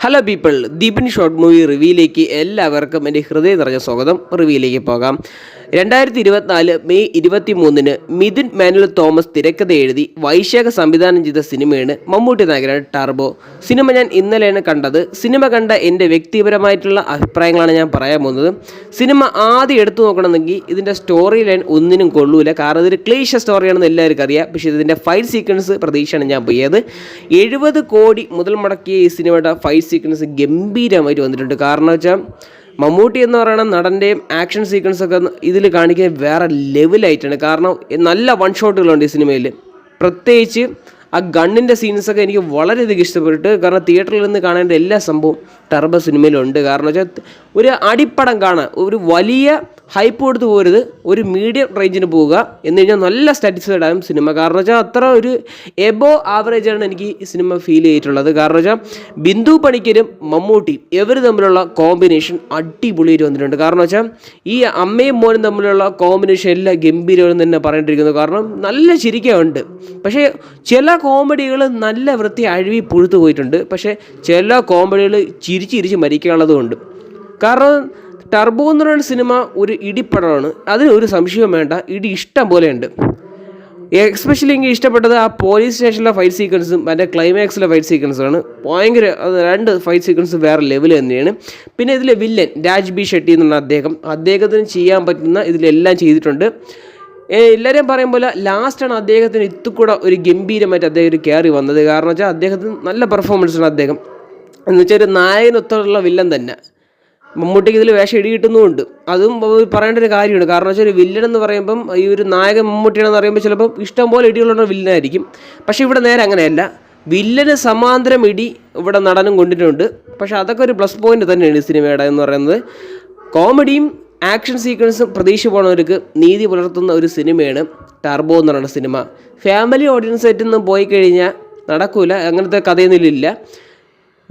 Hello people, ദീപിൻ short movie റിവ്യൂയിലേക്ക് എല്ലാവർക്കും എൻ്റെ ഹൃദയം നിറഞ്ഞ സ്വാഗതം. റിവ്യൂയിലേക്ക് പോകാം. 2024 മെയ് 23 മിഥുൻ മാനുവൽ തോമസ് തിരക്കഥ എഴുതി വൈശാഖ സംവിധാനം ചെയ്ത സിനിമയാണ് മമ്മൂട്ടി നായകനായ ടർബോ. സിനിമ ഞാൻ ഇന്നലെയാണ് കണ്ടത്. സിനിമ കണ്ട എൻ്റെ വ്യക്തിപരമായിട്ടുള്ള അഭിപ്രായങ്ങളാണ് ഞാൻ പറയാൻ പോകുന്നത്. സിനിമ ആദ്യം എടുത്തു നോക്കണമെങ്കിൽ ഇതിൻ്റെ സ്റ്റോറി ലൈൻ ഒന്നിനും കൊള്ളൂല. കാരണം ഇതൊരു ക്ലീശ സ്റ്റോറിയാണെന്ന് എല്ലാവർക്കും അറിയാം. പക്ഷേ ഇതിൻ്റെ ഫൈറ്റ് സീക്വൻസ് പ്രതീക്ഷയാണ് ഞാൻ പോയത്. 70 കോടി മുതൽ മുടക്കിയ ഈ സിനിമയുടെ ഫൈറ്റ് സീക്വൻസ് ഗംഭീരമായിട്ട് വന്നിട്ടുണ്ട്. കാരണം വെച്ചാൽ മമ്മൂട്ടി എന്ന് പറയുന്ന നടൻ്റെയും ആക്ഷൻ സീക്വൻസൊക്കെ ഇതിൽ കാണിക്കുന്നത് വേറെ ലെവലായിട്ടാണ്. കാരണം നല്ല വൺ ഷോട്ടുകളുണ്ട് ഈ സിനിമയിൽ. പ്രത്യേകിച്ച് ആ ഗണ്ണിൻ്റെ സീൻസൊക്കെ എനിക്ക് വളരെയധികം ഇഷ്ടപ്പെട്ടു. കാരണം തിയേറ്ററിൽ നിന്ന് കാണേണ്ട എല്ലാ സംഭവവും ടർബോ സിനിമയിലുണ്ട്. കാരണം വെച്ചാൽ ഒരു അടിപ്പടം കാണാൻ ഒരു വലിയ ഹൈപ്പ് കൊടുത്ത് പോരുത്, ഒരു മീഡിയം റേഞ്ചിന് പോവുക എന്ന് കഴിഞ്ഞാൽ നല്ല സാറ്റിസ്ഫൈഡ് ആകും സിനിമ. കാരണം വെച്ചാൽ അത്ര ഒരു എബോ ആവറേജാണ് എനിക്ക് ഈ സിനിമ ഫീൽ ചെയ്തിട്ടുള്ളത്. കാരണം വെച്ചാൽ ബിന്ദു പണിക്കരും മമ്മൂട്ടിയും ഇവർ തമ്മിലുള്ള കോമ്പിനേഷൻ അടിപൊളിയായിട്ട് വന്നിട്ടുണ്ട്. കാരണം വെച്ചാൽ ഈ അമ്മയും മോനും തമ്മിലുള്ള കോമ്പിനേഷൻ എല്ലാം ഗംഭീരമെന്ന് തന്നെ പറയേണ്ടിയിരിക്കുന്നു. കാരണം നല്ല ചിരിക്കുന്നുണ്ട്. പക്ഷേ ചില കോമഡികൾ നല്ല വൃത്തി അഴിവി പുഴുത്തു പോയിട്ടുണ്ട്. പക്ഷേ ചില കോമഡികൾ ചിരിച്ച് മരിക്കാനുള്ളതുമുണ്ട്. കാരണം ടർബോ എന്ന് പറയുന്ന സിനിമ ഒരു ഇടിപ്പടമാണ്, അതിന് ഒരു സംശയവും വേണ്ട. ഇടി ഇഷ്ടം പോലെയുണ്ട്. എക്സ്പെഷ്യലി എനിക്ക് ഇഷ്ടപ്പെട്ടത് ആ പോലീസ് സ്റ്റേഷനിലെ ഫൈറ്റ് സീക്വൻസും അതിൻ്റെ ക്ലൈമാക്സിലെ ഫൈറ്റ് സീക്വൻസാണ്. ഭയങ്കര രണ്ട് ഫൈറ്റ് സീക്വൻസ് വേറെ ലെവൽ തന്നെയാണ്. പിന്നെ ഇതിലെ വില്ലൻ രാജ് ബി ഷെട്ടി എന്നുള്ള അദ്ദേഹത്തിന് ചെയ്യാൻ പറ്റുന്ന ഇതിലെല്ലാം ചെയ്തിട്ടുണ്ട്. എല്ലാവരും പറയും പോലെ ലാസ്റ്റാണ് അദ്ദേഹത്തിന് ഇത്തുകൂടെ ഒരു ഗംഭീരമായിട്ട് അദ്ദേഹം ഒരു കയറി വന്നത്. കാരണം വെച്ചാൽ അദ്ദേഹത്തിന് നല്ല പെർഫോമൻസാണ് അദ്ദേഹം എന്ന് വെച്ചാൽ ഒരു നായകനൊത്തുള്ള വില്ലൻ തന്നെ. മമ്മൂട്ടിക്ക് ഇതിൽ വേഷം ഇടി കിട്ടുന്നുമുണ്ട്. അതും പറയേണ്ട ഒരു കാര്യമാണ്. കാരണം വെച്ചാൽ ഒരു വില്ലൻ എന്ന് പറയുമ്പം ഈ ഒരു നായകൻ മമ്മൂട്ടിയാണെന്ന് പറയുമ്പോൾ ചിലപ്പോൾ ഇഷ്ടംപോലെ ഇടികളുള്ള വില്ലനായിരിക്കും. പക്ഷേ ഇവിടെ നേരെ അങ്ങനെയല്ല. വില്ലന് സമാന്തരം ഇടി ഇവിടെ നടനും കൊണ്ടിട്ടുണ്ട്. പക്ഷേ അതൊക്കെ ഒരു പ്ലസ് പോയിന്റ് തന്നെയാണ് ഈ സിനിമയുടെ എന്ന് പറയുന്നത്. കോമഡിയും ആക്ഷൻ സീക്വൻസും പ്രതീക്ഷ പോകുന്നവർക്ക് നീതി പുലർത്തുന്ന ഒരു സിനിമയാണ് ടർബോ എന്ന് പറയുന്ന സിനിമ. ഫാമിലി ഓഡിയൻസ് ആയിട്ടൊന്നും പോയി കഴിഞ്ഞാൽ നടക്കൂല, അങ്ങനത്തെ കഥയൊന്നുമില്ല.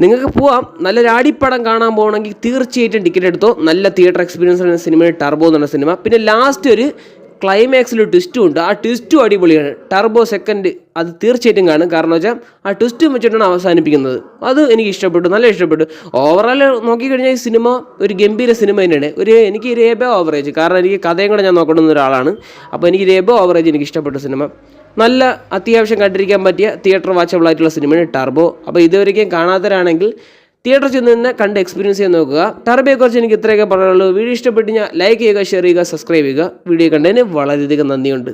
നിങ്ങൾക്ക് പോവാം. നല്ലൊരു അടിപ്പടം കാണാൻ പോകണമെങ്കിൽ തീർച്ചയായിട്ടും ടിക്കറ്റ് എടുത്തോ. നല്ല തിയേറ്റർ എക്സ്പീരിയൻസ് ആണ് സിനിമയിൽ ടർബോ എന്നുള്ള സിനിമ. പിന്നെ ലാസ്റ്റ് ഒരു ക്ലൈമാക്സിൽ ട്വിസ്റ്റും ഉണ്ട്. ആ ട്വിസ്റ്റും അടിപൊളിയാണ്. ടർബോ സെക്കൻഡ് അത് തീർച്ചയായിട്ടും കാണും. കാരണം വെച്ചാൽ ആ ട്വിസ്റ്റും വെച്ചിട്ടാണ് അവസാനിപ്പിക്കുന്നത്. അത് എനിക്ക് ഇഷ്ടപ്പെട്ടു, നല്ല ഇഷ്ടപ്പെട്ടു. ഓവറോൾ നോക്കിക്കഴിഞ്ഞാൽ ഈ സിനിമ ഒരു ഗംഭീര സിനിമ തന്നെയാണ്. എനിക്ക് ഒരു എബോ ആവറേജ്, കാരണം എനിക്ക് കഥയും കൂടെ ഞാൻ നോക്കേണ്ടുന്ന ഒരാളാണ്. അപ്പോൾ എനിക്ക് ഒരു എബോ ആവറേജ് എനിക്ക് ഇഷ്ടപ്പെട്ട സിനിമ. നല്ല അത്യാവശ്യം കണ്ടിരിക്കാൻ പറ്റിയ തിയേറ്റർ വാച്ചബിൾ ആയിട്ടുള്ള സിനിമയാണ് ടർബോ. അപ്പോൾ ഇതുവരെയും കാണാത്തവരാണെങ്കിൽ തിയേറ്ററിൽ ചെന്ന് തന്നെ കണ്ട് എക്സ്പീരിയൻസ് ചെയ്ത് നോക്കുക. ടർബോയെക്കുറിച്ച് എനിക്ക് ഇത്രയൊക്കെ പറയാനുള്ളൂ. വീഡിയോ ഇഷ്ടപ്പെട്ട് ലൈക്ക് ചെയ്യുക, ഷെയർ ചെയ്യുക, സബ്സ്ക്രൈബ് ചെയ്യുക. വീഡിയോ കണ്ടതിന് വളരെയധികം നന്ദിയുണ്ട്.